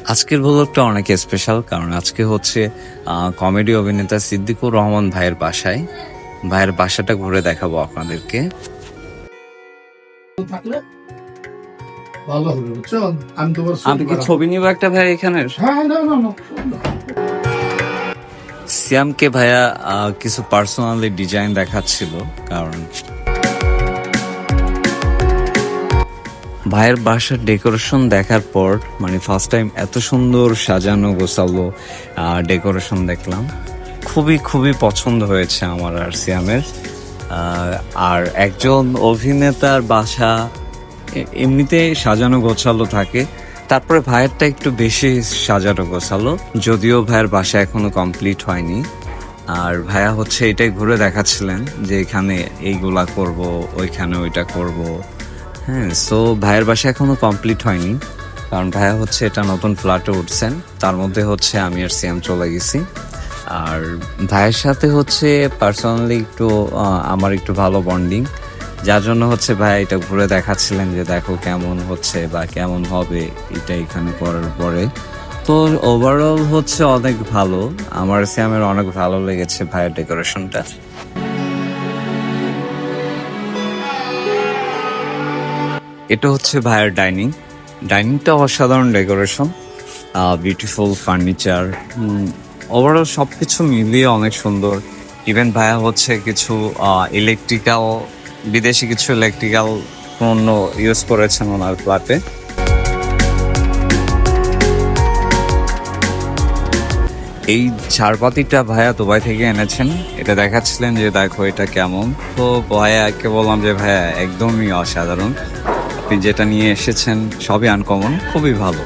আজকের ব্লগটা অনেক স্পেশাল, কারণ আজকে হচ্ছে কমেডি অভিনেতা সিদ্দিকুর রহমান ভাইয়ের বাসায়। ভাইয়ের বাসাটা ঘুরে দেখাবো আপনাদেরকে। থাকলে ভালো হবে, বুঝছো? আমি তোমার আমি কি ছবি নিব একটা ভাই এখানের? হ্যাঁ, না না না, সিয়ামকে ভাইয়া কিছু পার্সোনালি ডিজাইন দেখাচ্ছিল, কারণ ভাইয়ের বাসার ডেকোরেশন দেখার পর মানে ফার্স্ট টাইম এত সুন্দর সাজানো গোছালো ডেকোরেশন দেখলাম। খুবই খুবই পছন্দ হয়েছে আমার আর সিয়ামের। আর একজন অভিনেতার বাসা এমনিতে সাজানো গোছালো থাকে, তারপরে ভাইয়েরটা একটু বেশি সাজানো গোছালো, যদিও ভাইয়ের বাসা এখনো কমপ্লিট হয়নি। আর ভাইয়া হচ্ছে এটাই ঘুরে দেখাচ্ছিলেন যে এখানে এইগুলা করব, ওইখানে ওইটা করব। হ্যাঁ, সো ভাইয়ের বাসা এখনো কমপ্লিট হয়নি, কারণ ভাইয়া হচ্ছে এটা নতুন ফ্ল্যাটে উঠছেন। তার মধ্যে হচ্ছে আমি আর সিয়াম চলে গেছি। আর ভাইয়ের সাথে হচ্ছে পার্সোনালি একটু আমার একটু ভালো বন্ডিং, যার জন্য হচ্ছে ভাই এটা ঘুরে দেখাচ্ছিলেন যে দেখো কেমন হচ্ছে বা কেমন হবে এটা এখানে করার পরে। তো ওভারঅল হচ্ছে অনেক ভালো, আমার সিয়ামের অনেক ভালো লেগেছে ভাইয়ের ডেকোরেশনটা। এটা হচ্ছে ভাইয়ের ডাইনিংটা অসাধারণ ডেকোরেশন, বিউটিফুল ফার্নিচার, ওভারঅল সবকিছু মিলিয়ে অনেক সুন্দর। ইভেন ভাইয়া হচ্ছে কিছু ইলেকট্রিক্যাল, বিদেশি কিছু ইলেকট্রিক্যাল পণ্য ইউজ করেছেন ওনার ফ্ল্যাটে। এই ঝাড়বাতিটা ভাইয়া দুবাই থেকে এনেছেন, এটা দেখাচ্ছিলেন যে দেখো এটা কেমন। তো ভাইয়াকে বললাম যে ভাইয়া একদমই অসাধারণ, আপনি যেটা নিয়ে এসেছেন সবই আনকমন, খুবই ভালো।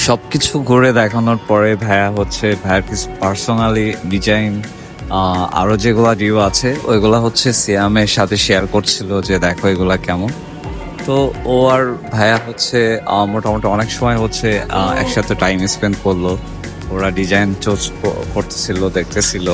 সবকিছু ঘুরে দেখানোর পরে ভাইয়া হচ্ছে ভাইয়ার কিছু পার্সোনালি ডিজাইন আরো যেগুলা রিভিউ আছে ওইগুলা হচ্ছে সিয়ামের সাথে শেয়ার করছিল যে দেখো এগুলা কেমন। তো ও আর ভাইয়া হচ্ছে মোটামুটি অনেক সময় হচ্ছে একসাথে টাইম স্পেন্ড করলো, ওরা ডিজাইন চুজ করতেছিল, দেখতেছিল।